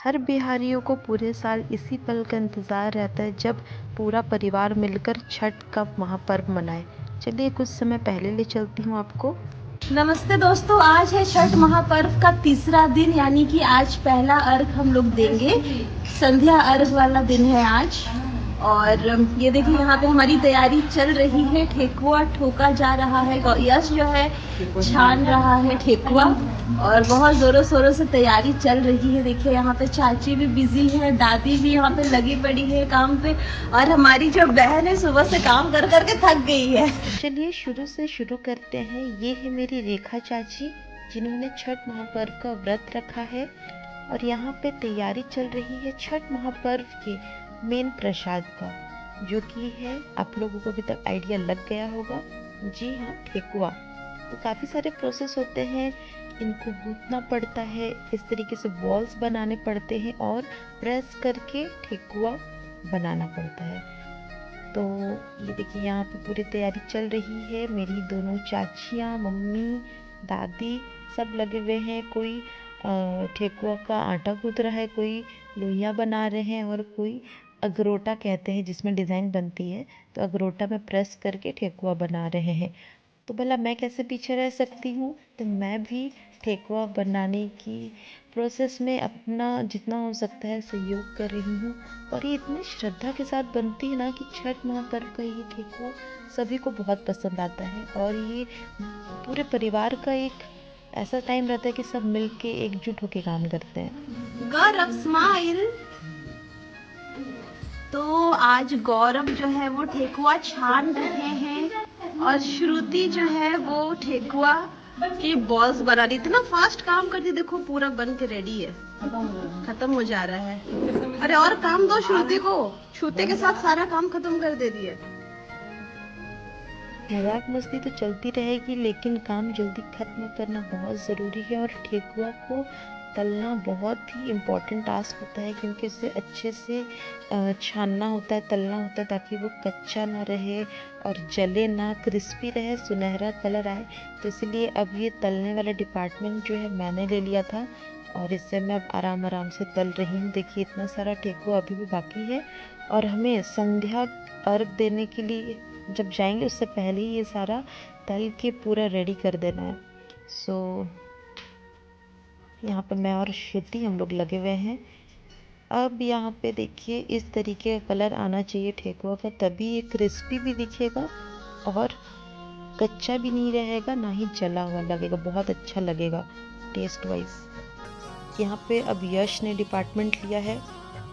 हर बिहारियों को पूरे साल इसी पल का इंतज़ार रहता है जब पूरा परिवार मिलकर छठ का महापर्व मनाए। चलिए कुछ समय पहले ले चलती हूँ आपको। नमस्ते दोस्तों, आज है छठ महापर्व का तीसरा दिन, यानी कि आज पहला अर्घ हम लोग देंगे। संध्या अर्घ वाला दिन है आज। और ये देखिए यहाँ पे हमारी तैयारी चल रही है। ठेकुआ ठोका जा रहा है। यश जो है छान रहा है ठेकुआ और बहुत जोरों शोरों से तैयारी चल रही है। देखिए यहाँ पे चाची भी बिजी है, दादी भी यहाँ पे लगी पड़ी है काम पे, और हमारी जो बहन है सुबह से काम कर करके थक गई है। चलिए शुरू से शुरू करते हैं। ये है मेरी रेखा चाची, जिन्होंने छठ महापर्व का व्रत रखा है और यहाँ पे तैयारी चल रही है छठ महापर्व के मेन प्रसाद का, जो कि है, आप लोगों को अभी तक आइडिया लग गया होगा, जी हाँ, ठेकुआ। तो काफ़ी सारे प्रोसेस होते हैं, इनको गूंथना पड़ता है, इस तरीके से बॉल्स बनाने पड़ते हैं और प्रेस करके ठेकुआ बनाना पड़ता है। तो ये देखिए यहाँ पे पूरी तैयारी चल रही है। मेरी दोनों चाचियाँ, मम्मी, दादी सब लगे हुए हैं। कोई ठेकुआ का आटा गूंथ रहा है, कोई लोइयाँ बना रहे हैं और कोई अगरोटा कहते हैं जिसमें डिज़ाइन बनती है, तो अगरोटा में प्रेस करके ठेकुआ बना रहे हैं। तो भला मैं कैसे पीछे रह सकती हूँ। तो मैं भी ठेकुआ बनाने की प्रोसेस में अपना जितना हो सकता है सहयोग कर रही हूँ। और ये इतनी श्रद्धा के साथ बनती है ना कि छठ महापर्व का ये ठेकुआ सभी को बहुत पसंद आता है। और ये पूरे परिवार का एक ऐसा टाइम रहता है कि सब मिलके एकजुट होके काम करते हैं। गौरव स्माइल। तो आज गौरव जो है वो ठेकुआ छान रहे हैं और श्रुति जो है वो ठेकुआ की बॉल्स बना रही। इतना फास्ट काम करती, देखो पूरा बन के रेडी है, खत्म हो जा रहा है। अरे और काम दो श्रुति को, छूते के साथ सारा काम खत्म कर दे दिए। मजाक मस्ती तो चलती रहेगी, लेकिन काम जल्दी खत्म करना बहुत ज़रूरी है। और ठेकुआ को तलना बहुत ही इम्पोर्टेंट टास्क होता है, क्योंकि उसे अच्छे से छानना होता है, तलना होता है, ताकि वो कच्चा ना रहे और जले ना, क्रिस्पी रहे, सुनहरा कलर आए। तो इसलिए अब ये तलने वाला डिपार्टमेंट जो है मैंने ले लिया था और इससे मैं अब आराम आराम से तल रही हूँ। देखिए इतना सारा ठेकुआ अभी भी बाकी है और हमें संध्या अर्घ देने के लिए जब जाएंगे उससे पहले ही ये सारा तल के पूरा रेडी कर देना है। सो यहाँ पे मैं और श्रुति हम लोग लगे हुए हैं। अब यहाँ पे देखिए इस तरीके का कलर आना चाहिए ठेकुआ का, तभी ये क्रिस्पी भी दिखेगा और कच्चा भी नहीं रहेगा, ना ही जला हुआ लगेगा, बहुत अच्छा लगेगा टेस्ट वाइज। यहाँ पे अब यश ने डिपार्टमेंट लिया है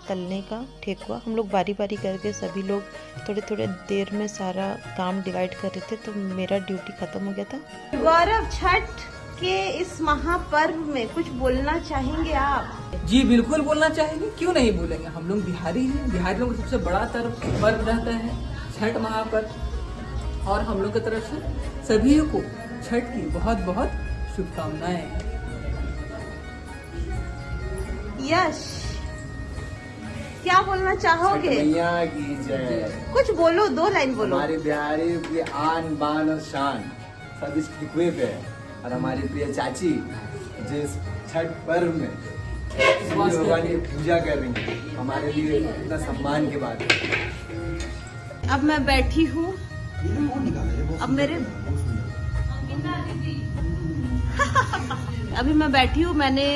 तलने का ठेकुआ। हम लोग बारी बारी करके सभी लोग थोड़े थोड़े देर में सारा काम डिवाइड कर रहे थे, तो मेरा ड्यूटी खत्म हो गया था। गौरव, छठ के इस महापर्व में कुछ बोलना चाहेंगे आप? जी बिल्कुल बोलना चाहेंगे, क्यों नहीं बोलेंगे। हम लोग बिहारी हैं, बिहारियों का सबसे बड़ा पर्व रहता है छठ महापर्व, और हम लोग की तरफ से सभी को छठ की बहुत बहुत शुभकामनाएं। यश, क्या बोलना चाहोगे? मैया की जय। कुछ बोलो, 2 लाइन बोलो। हमारे बिहारी की आन बान और शान सब इस ठेकुए पे है। और हमारी प्रिय चाची जिस छठ पर्व में सूर्य भगवान की पूजा कर रही है, हमारे लिए इतना सम्मान की बात है। अब मैं बैठी हूँ, अब मेरे अभी मैं बैठी हूँ, मैंने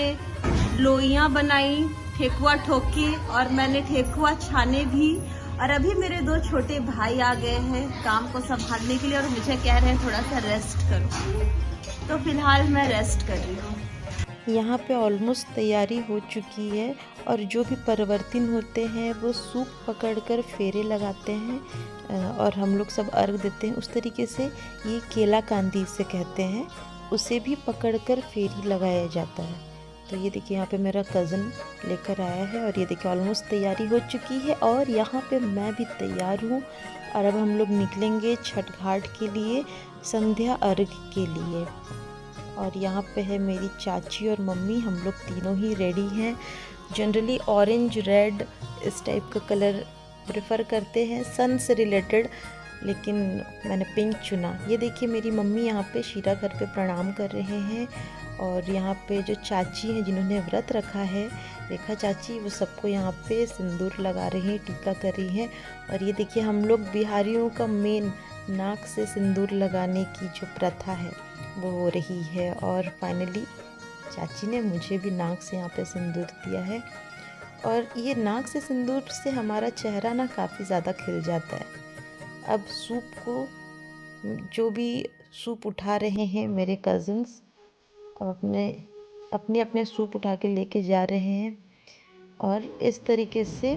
लोइयाँ बनाई ठेकुआ ठोक के, और मैंने ठेकुआ छाने भी। और अभी मेरे 2 छोटे भाई आ गए हैं काम को संभालने के लिए और मुझे कह रहे हैं थोड़ा सा रेस्ट करो, तो फिलहाल मैं रेस्ट कर रही हूँ। यहाँ पे ऑलमोस्ट तैयारी हो चुकी है और जो भी परिवर्तन होते हैं वो सूप पकड़कर फेरे लगाते हैं और हम लोग सब अर्घ देते हैं। उस तरीके से ये केला कांदी से कहते हैं, उसे भी पकड़कर फेरी लगाया जाता है। तो ये देखिए यहाँ पे मेरा कज़न लेकर आया है और ये देखिए ऑलमोस्ट तैयारी हो चुकी है और यहाँ पे मैं भी तैयार हूँ। और अब हम लोग निकलेंगे छठ घाट के लिए, संध्या अर्घ के लिए। और यहाँ पे है मेरी चाची और मम्मी, हम लोग तीनों ही रेडी हैं। जनरली ऑरेंज रेड इस टाइप का कलर प्रेफर करते हैं सन से रिलेटेड, लेकिन मैंने पिंक चुना। ये देखिए मेरी मम्मी यहाँ पे शीरा घर पे प्रणाम कर रहे हैं और यहाँ पे जो चाची हैं जिन्होंने व्रत रखा है, रेखा चाची, वो सबको यहाँ पे सिंदूर लगा रही हैं, टीका कर रही हैं। और ये देखिए हम लोग बिहारियों का मेन नाक से सिंदूर लगाने की जो प्रथा है वो हो रही है। और फाइनली चाची ने मुझे भी नाक से यहाँ पे सिंदूर दिया है। और ये नाक से सिंदूर से हमारा चेहरा ना काफ़ी ज़्यादा खिल जाता है। अब सूप को, जो भी सूप उठा रहे हैं मेरे कज़न्स, अपने अपने सूप उठा के लेके जा रहे हैं। और इस तरीके से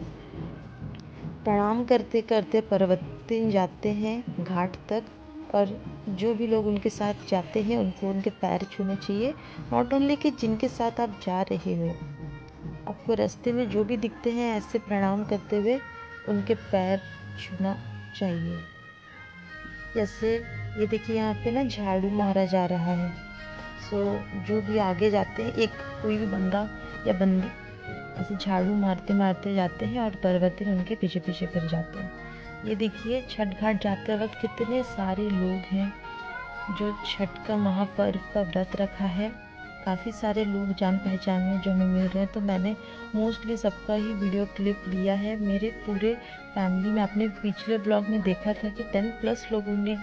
प्रणाम करते करते परवतिन जाते हैं घाट तक। और जो भी लोग उनके साथ जाते हैं उनको उनके पैर छूने चाहिए। नॉट ओनली कि जिनके साथ आप जा रहे हो, आपको रास्ते में जो भी दिखते हैं ऐसे प्रणाम करते हुए उनके पैर छूना चाहिए। जैसे ये देखिए यहाँ पे ना झाड़ू मारा जा रहा है। सो जो भी आगे जाते हैं, एक कोई भी बंदा या बंदी ऐसे झाड़ू मारते मारते जाते हैं और पर्वतीन उनके पीछे पीछे फिर जाते हैं। ये देखिए छठ घाट जाते वक्त कितने सारे लोग हैं जो छठ का महापर्व का व्रत रखा है। काफ़ी सारे लोग जान पहचान में जो हमें मिल रहे हैं, तो मैंने मोस्टली सबका ही वीडियो क्लिप लिया है। मेरे पूरे फैमिली में, आपने पिछले ब्लॉग में देखा था कि 10+ लोगों ने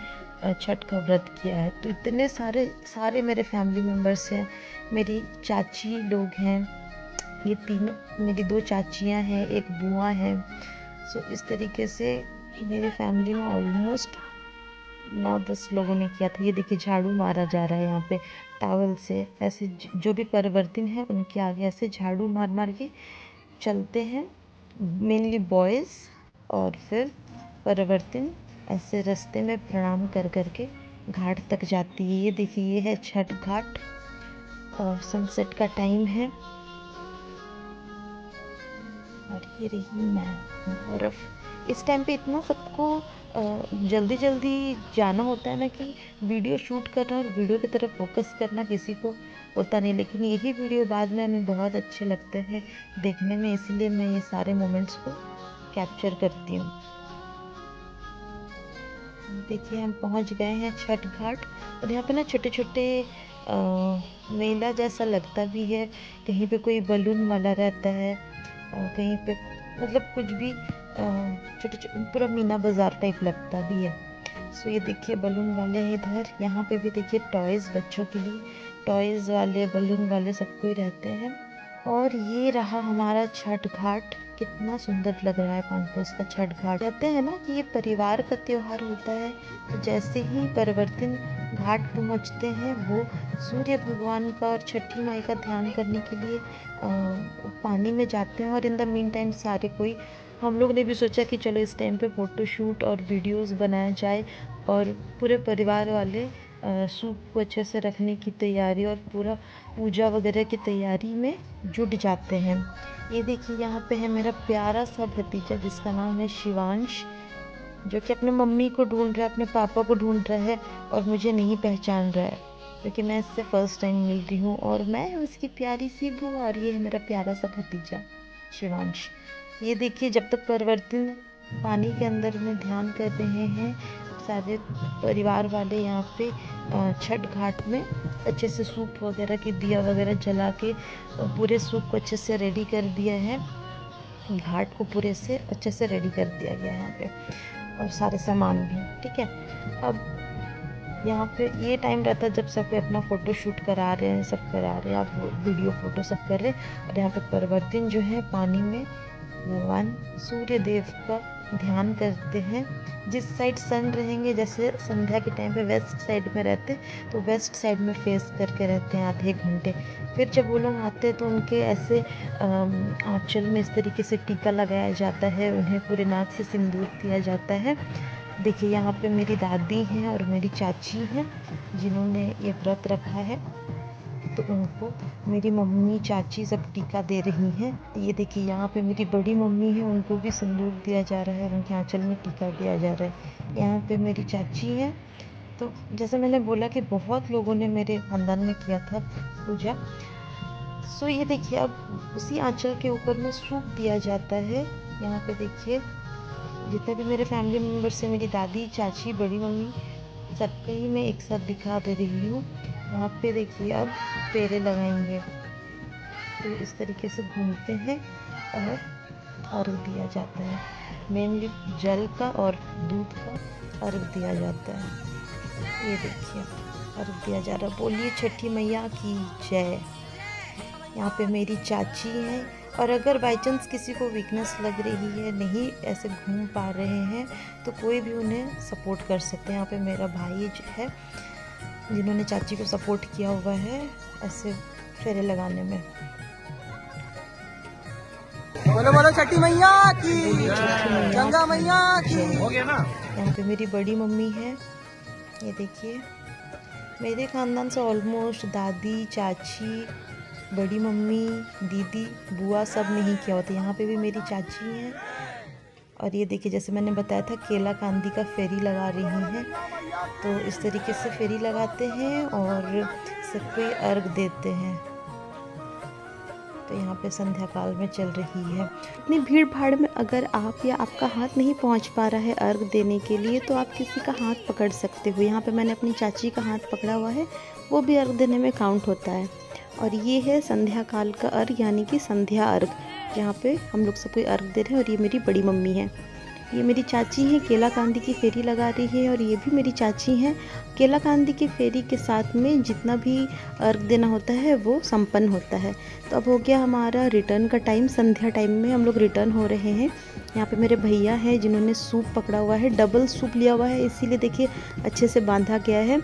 छठ का व्रत किया है। तो इतने सारे मेरे फैमिली मेम्बर्स हैं। मेरी चाची लोग हैं, ये तीनों मेरी 2 चाचियाँ हैं, एक बुआ है। सो इस तरीके से मेरे फैमिली में ऑलमोस्ट 9-10 लोगों ने किया था। ये देखिए झाड़ू मारा जा रहा है यहाँ पे टावल से। ऐसे जो भी परिवर्तन है उनके आगे ऐसे झाड़ू मार मार के चलते हैं, मेनली बॉयज़। और फिर परिवर्तन ऐसे रास्ते में प्रणाम कर करके घाट तक जाती है। ये देखिए ये है छठ घाट और सनसेट का टाइम है। और ये रही मैं। और इस टाइम पे इतना सबको जल्दी जल्दी जाना होता है ना कि वीडियो शूट करना और वीडियो की तरफ फोकस करना किसी को होता नहीं। लेकिन यही वीडियो बाद में हमें बहुत अच्छे लगते हैं देखने में, इसलिए मैं ये सारे मोमेंट्स को कैप्चर करती हूँ। देखिए हम पहुँच गए हैं छठ घाट। और यहाँ पे ना छोटे छोटे मेला जैसा लगता भी है। कहीं पे कोई बलून वाला रहता है, कहीं पे मतलब कुछ भी छोटे पूरा मीना बाज़ार टाइप लगता भी है। सो ये देखिए बलून वाले हैं इधर। यहाँ पे भी देखिए टॉयज़, बच्चों के लिए टॉयज़ वाले, बलून वाले सब कोई रहते हैं। और ये रहा हमारा छठ घाट। कितना सुंदर लग रहा है पानपोस का छठ घाट। कहते हैं ना कि ये परिवार का त्योहार होता है। तो जैसे ही परिवर्तन घाट पहुँचते हैं, वो सूर्य भगवान का और छठी माई का ध्यान करने के लिए पानी में जाते हैं। और इन द मीन टाइम सारे कोई, हम लोग ने भी सोचा कि चलो इस टाइम पे फ़ोटोशूट और वीडियोस बनाया जाए। और पूरे परिवार वाले सूप को अच्छे से रखने की तैयारी और पूरा पूजा वगैरह की तैयारी में जुट जाते हैं। ये देखिए यहाँ पे है मेरा प्यारा सा भतीजा जिसका नाम है शिवांश, जो कि अपने मम्मी को ढूंढ रहा है, अपने पापा को ढूंढ रहा है और मुझे नहीं पहचान रहा है क्योंकि मैं इससे फ़र्स्ट टाइम मिल रही हूँ। और मैं उसकी प्यारी सी बुआ, और ये है मेरा प्यारा सा भतीजा शिवांश। ये देखिए जब तक परिवर्तन पानी के अंदर में ध्यान कर रहे हैं, सारे परिवार वाले यहाँ पे छठ घाट में अच्छे से सूप वगैरह की दिया वगैरह जला के पूरे सूप को अच्छे से रेडी कर दिया है। घाट को पूरे से अच्छे से रेडी कर दिया गया है यहाँ पे, और सारे सामान भी। ठीक है, अब यहाँ पे ये टाइम रहता है जब सब अपना फ़ोटो शूट करा रहे हैं, सब करा रहे हैं, आप वीडियो फ़ोटो सब कर रहे हैं। और यहाँ पे परिवर्तन जो है पानी में भगवान सूर्य देव का ध्यान करते हैं। जिस साइड सन रहेंगे, जैसे संध्या के टाइम पे वेस्ट साइड में रहते, तो वेस्ट साइड में फेस करके रहते हैं आधे घंटे। फिर जब वो लोग आते हैं तो उनके ऐसे आंचल में इस तरीके से टीका लगाया जाता है, उन्हें पूरे नाक से सिंदूर दिया जाता है। देखिए यहाँ पे मेरी दादी हैं और मेरी चाची हैं जिन्होंने ये व्रत रखा है, तो उनको मेरी मम्मी चाची सब टीका दे रही हैं। ये देखिए यहाँ पे मेरी बड़ी मम्मी है, उनको भी सिंदूर दिया जा रहा है, उनके आंचल में टीका दिया जा रहा है। यहाँ पे मेरी चाची है। तो जैसे मैंने बोला कि बहुत लोगों ने मेरे खानदान में किया था पूजा। सो ये देखिए अब उसी आंचल के ऊपर में सूप दिया जाता है। यहाँ पे देखिए जितने भी मेरे फैमिली मेम्बर्स हैं, मेरी दादी, चाची, बड़ी मम्मी, सबके ही मैं एक साथ दिखा दे रही हूँ। यहाँ पे देखिए अब फेरे लगाएंगे। तो इस तरीके से घूमते हैं और अर्घ दिया जाता है। मेनली जल का और दूध का अर्घ दिया जाता है। ये देखिए अर्घ दिया जा रहा है। बोलिए छठी मैया की जय। यहाँ पे मेरी चाची है, और अगर बाई चांस किसी को वीकनेस लग रही है, नहीं ऐसे घूम पा रहे हैं, तो कोई भी उन्हें सपोर्ट कर सकते हैं। यहाँ पे मेरा भाई है जिन्होंने चाची को सपोर्ट किया हुआ है ऐसे फेरे लगाने में। बोलो बोलो छठी मैया की, गंगा मैया की। हो गया ना। यहाँ पे मेरी बड़ी मम्मी है। ये देखिए मेरे खानदान से ऑलमोस्ट दादी, चाची, बड़ी मम्मी, दीदी, बुआ सब ने ही किया होता है। यहाँ पे भी मेरी चाची हैं। और ये देखिए जैसे मैंने बताया था केला कांदी का फेरी लगा रही हैं। तो इस तरीके से फेरी लगाते हैं और सबको अर्घ देते हैं। तो यहाँ पे संध्या काल में चल रही है। इतनी भीड़ भाड़ में अगर आप या आपका हाथ नहीं पहुँच पा रहा है अर्घ देने के लिए, तो आप किसी का हाथ पकड़ सकते हो। यहाँ पे मैंने अपनी चाची का हाथ पकड़ा हुआ है, वो भी अर्घ देने में काउंट होता है। और ये है संध्या काल का अर्घ, यानी कि संध्या अर्घ, जहाँ पे हम लोग सबको अर्घ दे रहे हैं। और ये मेरी बड़ी मम्मी है। ये मेरी चाची हैं, केला कांदी की फेरी लगा रही है। और ये भी मेरी चाची हैं। केला कांदी की फेरी के साथ में जितना भी अर्घ देना होता है वो संपन्न होता है। तो अब हो गया हमारा रिटर्न का टाइम। संध्या टाइम में हम लोग रिटर्न हो रहे हैं। यहाँ पे मेरे भैया हैं जिन्होंने सूप पकड़ा हुआ है, डबल सूप लिया हुआ है, इसीलिए देखिए अच्छे से बांधा गया है।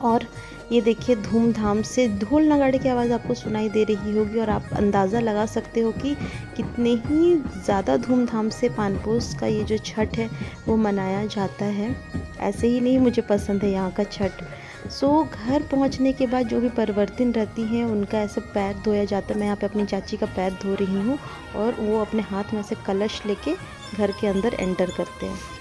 और ये देखिए धूमधाम से ढोल नगाड़े की आवाज़ आपको सुनाई दे रही होगी, और आप अंदाज़ा लगा सकते हो कि कितने ही ज़्यादा धूमधाम से पानपोस का ये जो छठ है वो मनाया जाता है। ऐसे ही नहीं, मुझे पसंद है यहाँ का छठ। सो घर पहुँचने के बाद जो भी परिवर्तन रहती हैं उनका ऐसे पैर धोया जाता है। मैं यहाँ पे अपनी चाची का पैर धो रही हूँ, और वो अपने हाथ में से कलश लेके घर के अंदर एंटर करते हैं।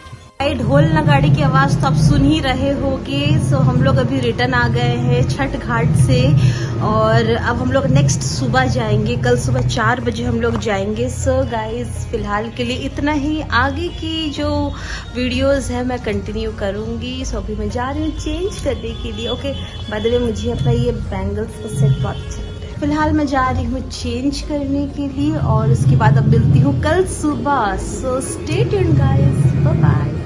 ढोल नगाड़े की आवाज तो आप सुन ही रहे होगे। सो हम लोग अभी रिटर्न आ गए हैं छठ घाट से, और अब हम लोग नेक्स्ट सुबह जाएंगे। कल सुबह 4 बजे हम लोग जाएंगे। सो गाइस फिलहाल के लिए इतना ही। आगे की जो वीडियोस है मैं कंटिन्यू करूंगी। सो अभी मैं जा रही हूँ चेंज करने के लिए। ओके, बाय द वे मुझे अपना ये बैंगल्स का सेट बहुत अच्छा लगता है। फिलहाल मैं जा रही हूँ चेंज करने के लिए, और उसके बाद अब मिलती हूँ कल सुबह। So stay tuned guys, bye bye.